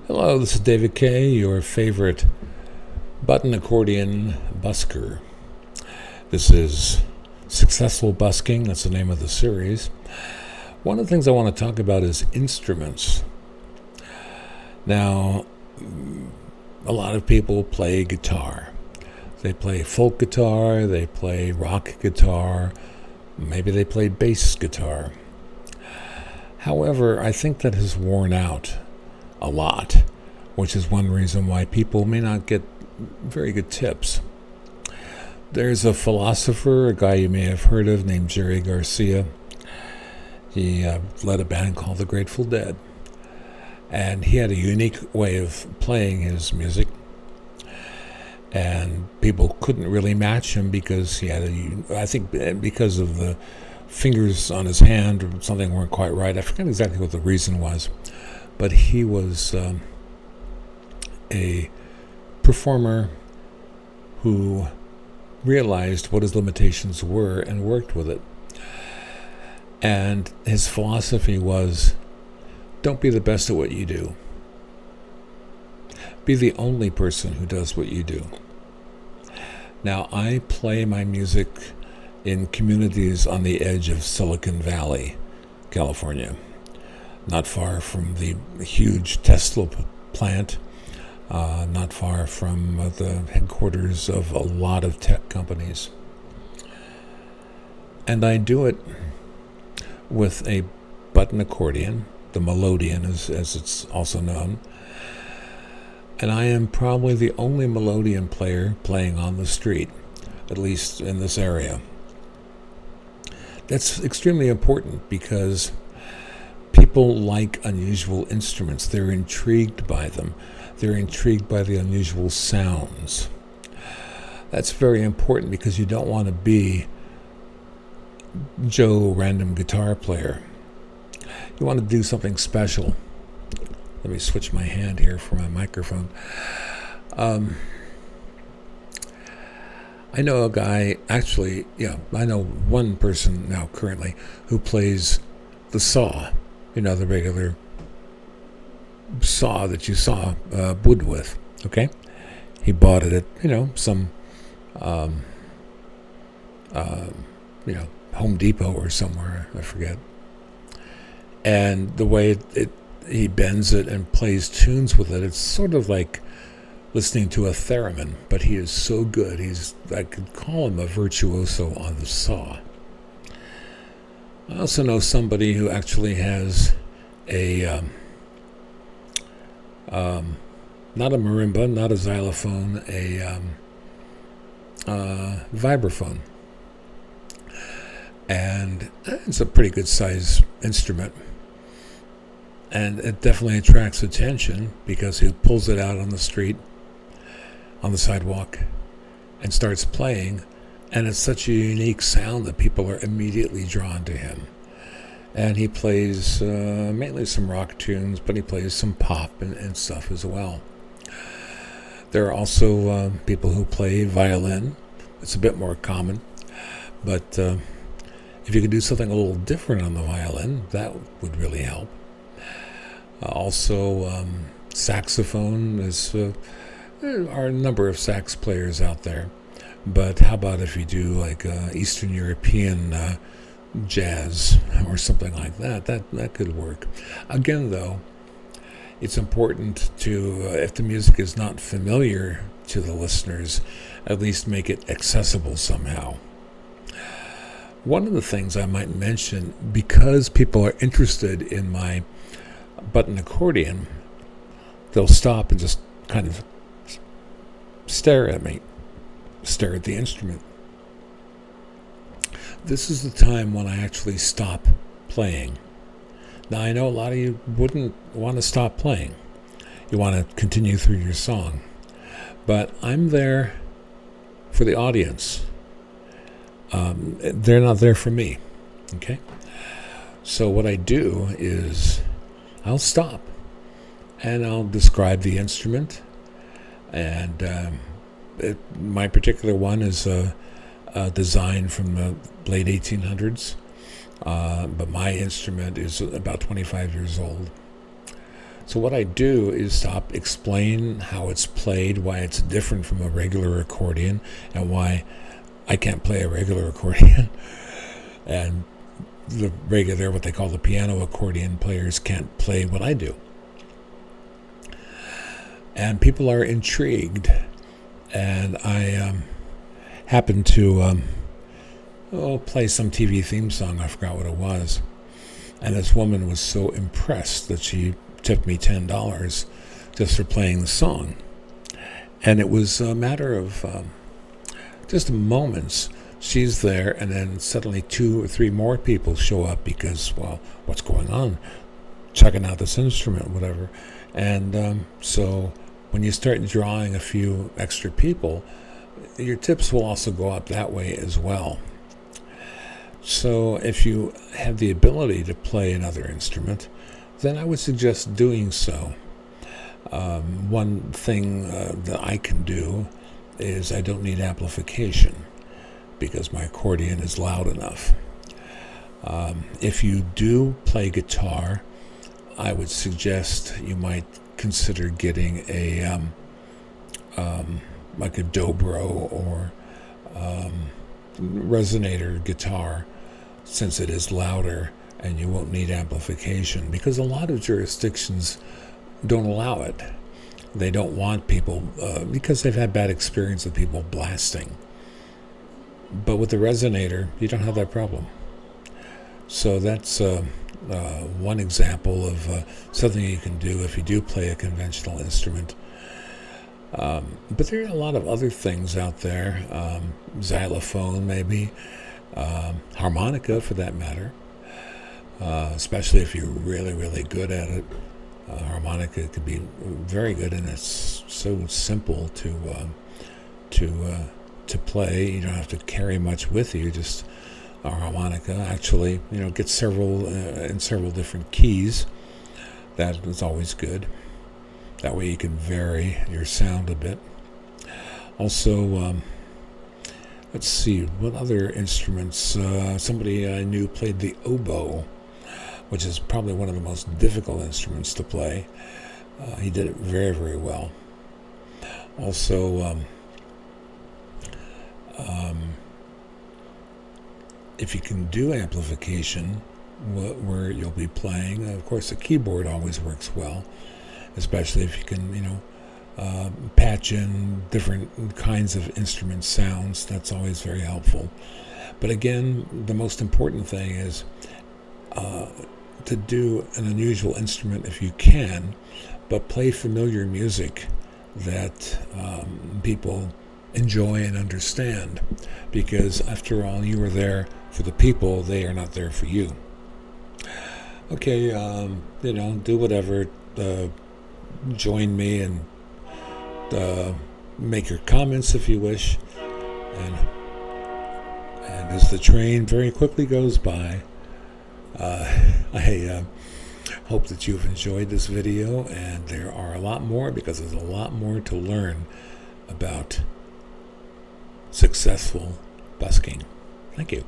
Hello, this is David Kay, your favorite button accordion busker. This is Successful Busking, that's the name of the series. One of the things I want to talk about is instruments. Now, a lot of people play guitar. They play folk guitar, they play rock guitar, maybe they play bass guitar. However, I think that has worn out a lot, which is one reason why people may not get very good tips. There's a philosopher, a guy you may have heard of, named Jerry Garcia. He led a band called the Grateful Dead, and he had a unique way of playing his music, and people couldn't really match him because he had I think because of the fingers on his hand or something weren't quite right. I forget exactly what the reason was, but he was a performer who realized what his limitations were and worked with it. And his philosophy was, don't be the best at what you do. Be the only person who does what you do. Now, I play my music in communities on the edge of Silicon Valley, California, not far from the huge Tesla plant, not far from the headquarters of a lot of tech companies. And I do it with a button accordion, the melodeon as it's also known. And I am probably the only melodeon player playing on the street, at least in this area. That's extremely important because people like unusual instruments. They're intrigued by them. They're intrigued by the unusual sounds. That's very important because you don't want to be Joe, random guitar player. You want to do something special. Let me switch my hand here for my microphone. I know a guy, I know one person now currently who plays the saw, the regular saw that you saw wood with, okay? He bought it at, some, Home Depot or somewhere, I forget. And the way he bends it and plays tunes with it, it's sort of like listening to a theremin, but he is so good. I could call him a virtuoso on the saw. I also know somebody who actually has a not a marimba, not a xylophone, a vibraphone. And it's a pretty good size instrument. And it definitely attracts attention because he pulls it out on the street, on the sidewalk, and starts playing. And it's such a unique sound that people are immediately drawn to him. And he plays mainly some rock tunes, but he plays some pop and stuff as well. There are also people who play violin. It's a bit more common. But if you could do something a little different on the violin, that would really help. Also, saxophone there are a number of sax players out there. But how about if you do like Eastern European jazz or something like that? That could work. Again, though, it's important to, if the music is not familiar to the listeners, at least make it accessible somehow. One of the things I might mention, because people are interested in my button accordion, they'll stop and just kind of stare at me, stare at the instrument. This is the time when I actually stop playing. Now, I know a lot of you wouldn't want to stop playing. You want to continue through your song. But I'm there for the audience. They're not there for me. Okay? So what I do is I'll stop and I'll describe the instrument. And my particular one is a design from the late 1800s. But my instrument is about 25 years old. So what I do is explain how it's played, why it's different from a regular accordion, and why I can't play a regular accordion, and the regular, what they call the piano accordion players, can't play what I do. And people are intrigued, and I happened to play some TV theme song. I forgot what it was, and this woman was so impressed that she tipped me $10 just for playing the song. And it was a matter of just moments. She's there, and then suddenly 2 or 3 more people show up because, well, what's going on? Checking out this instrument, whatever. And so when you start drawing a few extra people, your tips will also go up that way as well. So if you have the ability to play another instrument, then I would suggest doing so. One thing that I can do is I don't need amplification because my accordion is loud enough. If you do play guitar, I would suggest you might consider getting a like a dobro or resonator guitar, since it is louder and you won't need amplification, because a lot of jurisdictions don't allow it. They don't want people, because they've had bad experience with people blasting. But with the resonator, you don't have that problem. So that's one example of something you can do if you do play a conventional instrument. But there are a lot of other things out there, xylophone maybe, harmonica for that matter, especially if you're really, really good at it. Harmonica could be very good, and it's so simple to play. You don't have to carry much with you. Just a harmonica actually, gets several in several different keys. That is always good. That way you can vary your sound a bit. Also, let's see, what other instruments? Somebody I knew played the oboe, which is probably one of the most difficult instruments to play. He did it very, very well. Also, if you can do amplification where you'll be playing, of course the keyboard always works well, especially if you can, patch in different kinds of instrument sounds. That's always very helpful. But again, the most important thing is to do an unusual instrument if you can, but play familiar music that people enjoy and understand, because after all, you are there for the people, they are not there for you. Okay, do whatever, join me and make your comments if you wish, and as the train very quickly goes by, I hope that you've enjoyed this video, and there are a lot more, because there's a lot more to learn about successful busking. Thank you.